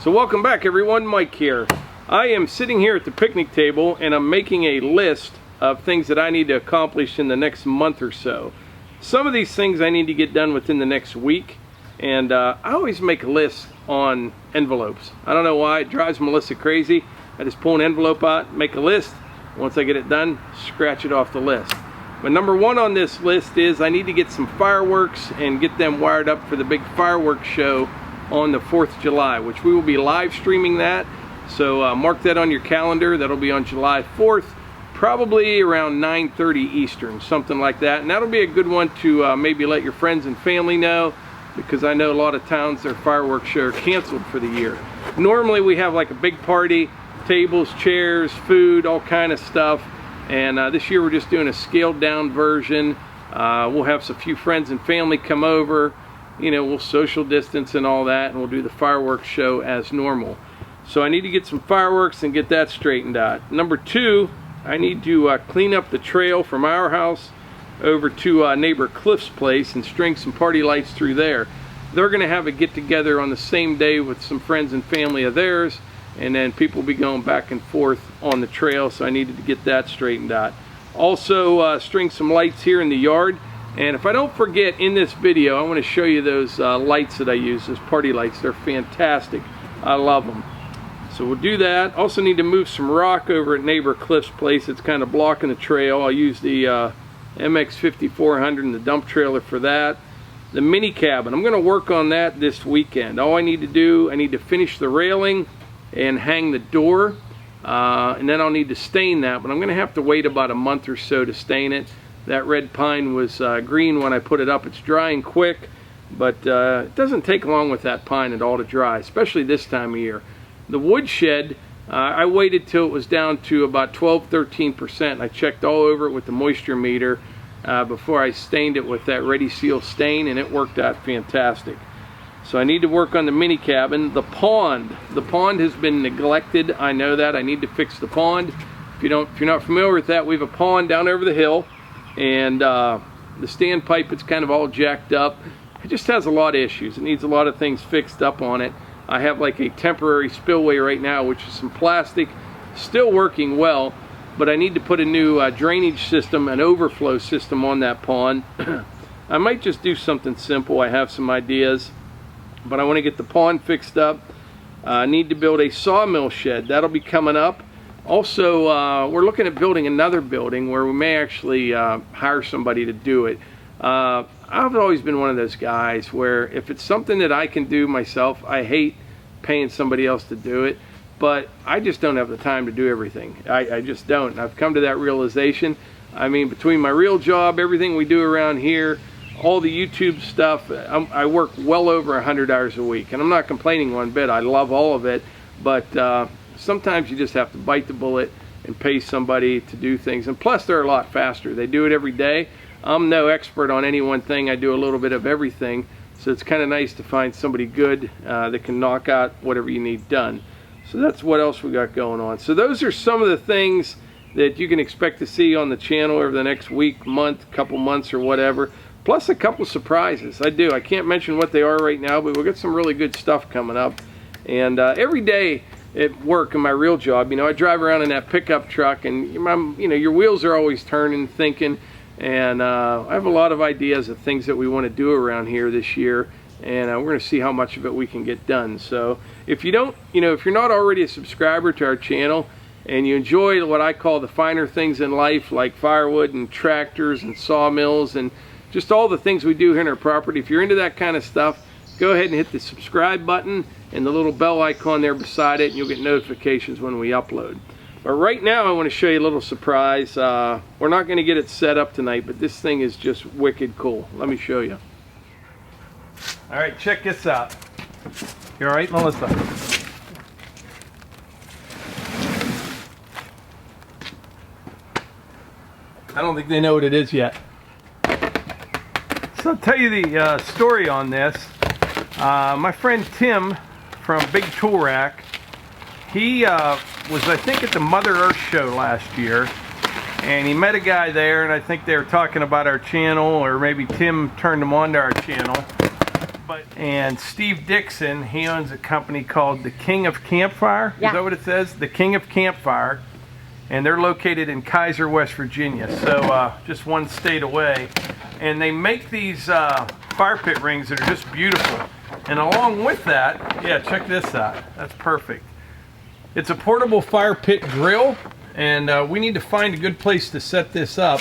So welcome back everyone, Mike here. I am sitting here at the picnic table and I'm making a list of things that I need to accomplish in the next month or so. Some of these things I need to get done within the next week, and I always make lists on envelopes. I don't know why, it drives Melissa crazy. I just pull an envelope out, make a list. Once I get it done, scratch it off the list. But number one on this list is I need to get some fireworks and get them wired up for the big fireworks show on the 4th of July, which we will be live streaming that. So mark that on your calendar. That'll be on July 4th, probably around 9:30 Eastern, something like that. And that'll be a good one to maybe let your friends and family know, because I know a lot of towns, their fireworks show are canceled for the year. Normally we have like a big party, tables, chairs, food, all kind of stuff. And this year we're just doing a scaled down version. We'll have a few friends and family come over. You know, we'll social distance and all that, and we'll do the fireworks show as normal. So I need to get some fireworks and get that straightened out. Number two, I need to clean up the trail from our house over to neighbor Cliff's place and string some party lights through there. They're going to have a get together on the same day with some friends and family of theirs, and then people will be going back and forth on the trail, so I needed to get that straightened out. Also string some lights here in the yard. And if I don't forget, in this video I want to show you those lights that I use, those party lights. They're fantastic. I love them. So we'll do that. Also need to move some rock over at neighbor Cliff's place. It's kind of blocking the trail. I'll use the MX 5400 and the dump trailer for that. The mini cabin, I'm going to work on that this weekend. All I need to do, I need to finish the railing and hang the door, and then I'll need to stain that, but I'm going to have to wait about a month or so to stain it. That red pine was green when I put it up. It's drying quick, but it doesn't take long with that pine at all to dry, especially this time of year. The wood shed, I waited till it was down to about 12-13%. I checked all over it with the moisture meter before I stained it with that Ready Seal stain, and it worked out fantastic. So I need to work on the mini cabin. The pond has been neglected. I know that. I need to fix the pond. If you're not familiar with that, we have a pond down over the hill, and the standpipe, it's kind of all jacked up. It just has a lot of issues. It needs a lot of things fixed up on it. I have like a temporary spillway right now, which is some plastic, still working well, but I need to put a new drainage system, an overflow system on that pond. I might just do something simple. I have some ideas, but I want to get the pond fixed up. I need to build a sawmill shed. That'll be coming up. Also, we're looking at building another building where we may actually hire somebody to do it. I've always been one of those guys where if it's something that I can do myself, I hate paying somebody else to do it, but I just don't have the time to do everything. I just don't. And I've come to that realization. I mean, between my real job, everything we do around here, all the YouTube stuff, I work well over 100 hours a week, and I'm not complaining one bit. I love all of it, but sometimes you just have to bite the bullet and pay somebody to do things. And plus, they're a lot faster. They do it every day. I'm no expert on any one thing. I do a little bit of everything, so it's kind of nice to find somebody good that can knock out whatever you need done. So that's what else we got going on. So those are some of the things that you can expect to see on the channel over the next week, month, couple months, or whatever. Plus a couple surprises. I can't mention what they are right now, but we'll get some really good stuff coming up. And every day at work in my real job, you know, I drive around in that pickup truck, and you know, your wheels are always turning, thinking. And I have a lot of ideas of things that we want to do around here this year, and we're going to see how much of it we can get done. So if you don't, you know, if you're not already a subscriber to our channel and you enjoy what I call the finer things in life, like firewood and tractors and sawmills and just all the things we do here in our property, if you're into that kind of stuff, go ahead and hit the subscribe button and the little bell icon there beside it, and you'll get notifications when we upload. But right now I want to show you a little surprise. We're not going to get it set up tonight, but this thing is just wicked cool. Let me show you. Alright, check this out. You alright, Melissa? I don't think they know what it is yet. So I'll tell you the story on this. My friend Tim from Big Tool Rack, he was, I think, at the Mother Earth show last year, and he met a guy there, and I think they were talking about our channel, or maybe Tim turned him on to our channel. And Steve Dixon, he owns a company called the King of Campfire. Yeah. Is that what it says? The King of Campfire. And they're located in Kaiser, West Virginia, so just one state away. And they make these fire pit rings that are just beautiful. And along with that, yeah, check this out. That's perfect. It's a portable fire pit grill, and we need to find a good place to set this up.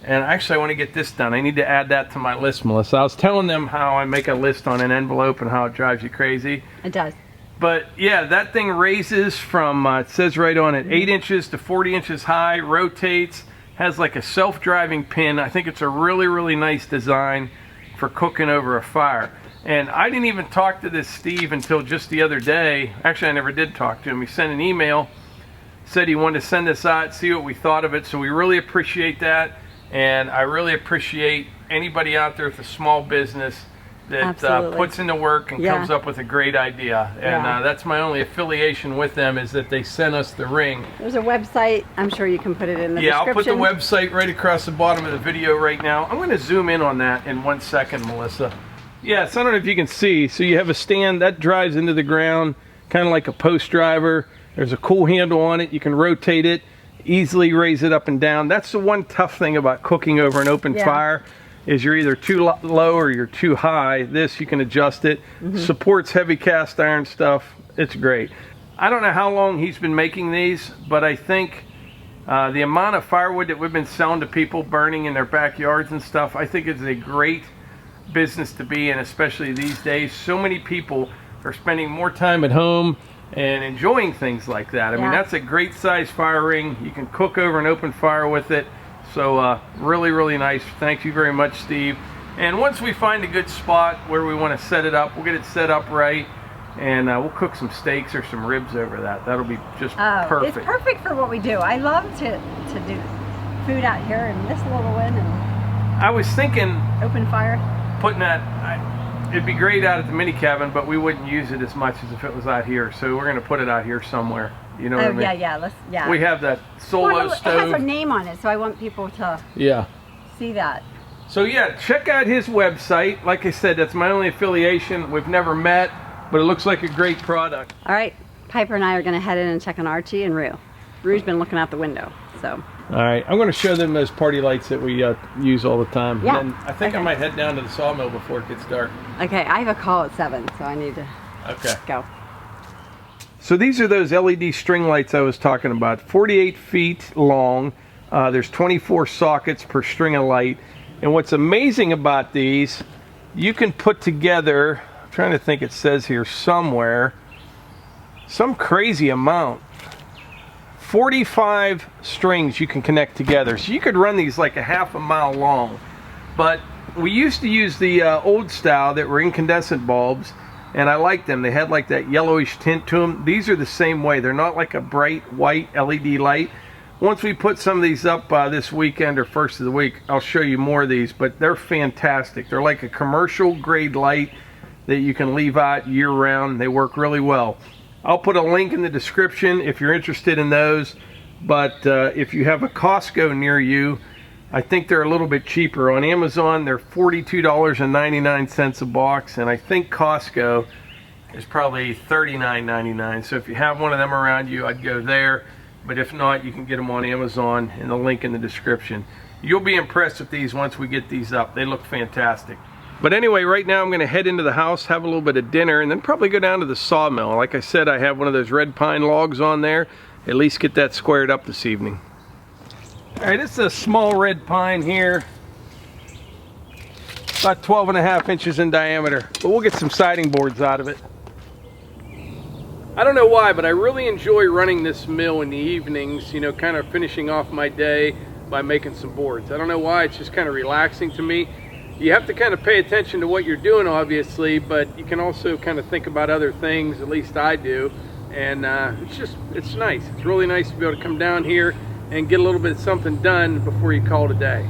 And actually, I want to get this done. I need to add that to my list, Melissa. I was telling them how I make a list on an envelope and how it drives you crazy. It does. But yeah, that thing raises from, it says right on it, 8 inches to 40 inches high, rotates, has like a self-driving pin. I think it's a really, really nice design for cooking over a fire. And I didn't even talk to this Steve until just the other day. Actually, I never did talk to him. He sent an email, said he wanted to send this out, see what we thought of it. So we really appreciate that. And I really appreciate anybody out there with a small business that puts in the work and comes up with a great idea. And that's my only affiliation with them, is that they sent us the ring. There's a website. I'm sure you can put it in the description. Yeah, I'll put the website right across the bottom of the video right now. I'm going to zoom in on that in 1 second, Melissa. Yes, I don't know if you can see. So you have a stand that drives into the ground, kind of like a post driver. There's a cool handle on it. You can rotate it, easily raise it up and down. That's the one tough thing about cooking over an open fire, is you're either too low or you're too high. This, you can adjust it. Supports heavy cast iron stuff. It's great. I don't know how long he's been making these, but I think the amount of firewood that we've been selling to people burning in their backyards and stuff, I think it's a great business to be in, especially these days. So many people are spending more time at home and enjoying things like that. I mean, that's a great size fire ring. You can cook over an open fire with it. So really, really nice. Thank you very much, Steve. And once we find a good spot where we want to set it up, we'll get it set up right, and we'll cook some steaks or some ribs over that. That'll be just perfect. It's perfect for what we do. I love to do food out here in this little one. And I was thinking open fire. Putting that, it'd be great out at the mini cabin, but we wouldn't use it as much as if it was out here. So we're going to put it out here somewhere. You know what I mean? Yeah. We have that solo stove. It has our name on it, so I want people to see that. So yeah, check out his website. Like I said, that's my only affiliation. We've never met, but it looks like a great product. All right, Piper and I are going to head in and check on Archie and Rue. Rue's been looking out the window, so. All right, I'm going to show them those party lights that we use all the time. Yeah. And I think I might head down to the sawmill before it gets dark. Okay, I have a call at 7, so I need to go. So these are those LED string lights I was talking about, 48 feet long. There's 24 sockets per string of light. And what's amazing about these, you can put together, I'm trying to think, it says here somewhere, some crazy amount. 45 strings you can connect together. So you could run these like a half a mile long. But we used to use the old style that were incandescent bulbs, and I liked them. They had like that yellowish tint to them. These are the same way. They're not like a bright white LED light. Once we put some of these up this weekend or first of the week, I'll show you more of these, but they're fantastic. They're like a commercial grade light that you can leave out year round. They work really well. I'll put a link in the description if you're interested in those, but if you have a Costco near you, I think they're a little bit cheaper. On Amazon, they're $42.99 a box, and I think Costco is probably $39.99. So if you have one of them around you, I'd go there. But if not, you can get them on Amazon, and the link in the description. You'll be impressed with these once we get these up. They look fantastic. But anyway, right now I'm going to head into the house, have a little bit of dinner, and then probably go down to the sawmill. Like I said, I have one of those red pine logs on there. At least get that squared up this evening. All right, it's a small red pine here, about 12.5 inches in diameter, but we'll get some siding boards out of it. I don't know why, but I really enjoy running this mill in the evenings, you know, kind of finishing off my day by making some boards. I don't know why, it's just kind of relaxing to me. You have to kind of pay attention to what you're doing, obviously, but you can also kind of think about other things, at least I do, and it's nice. It's really nice to be able to come down here and get a little bit of something done before you call it a day.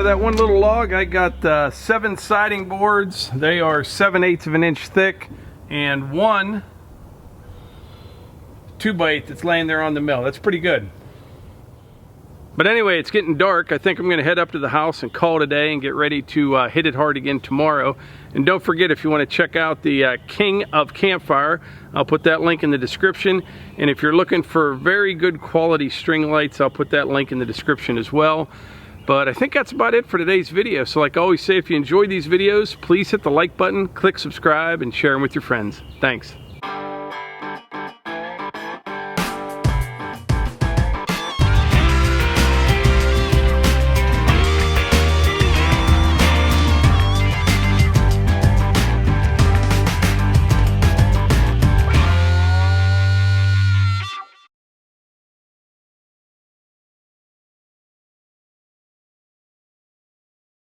Out of that one little log, I got 7 siding boards. They are 7/8 of an inch thick, and 1 2x8 that's laying there on the mill. That's pretty good. But anyway, it's getting dark. I think I'm gonna head up to the house and call it a day and get ready to hit it hard again tomorrow. And don't forget, if you want to check out the King of Campfire, I'll put that link in the description. And if you're looking for very good quality string lights, I'll put that link in the description as well. But I think that's about it for today's video. So like I always say, if you enjoy these videos, please hit the like button, click subscribe, and share them with your friends. Thanks.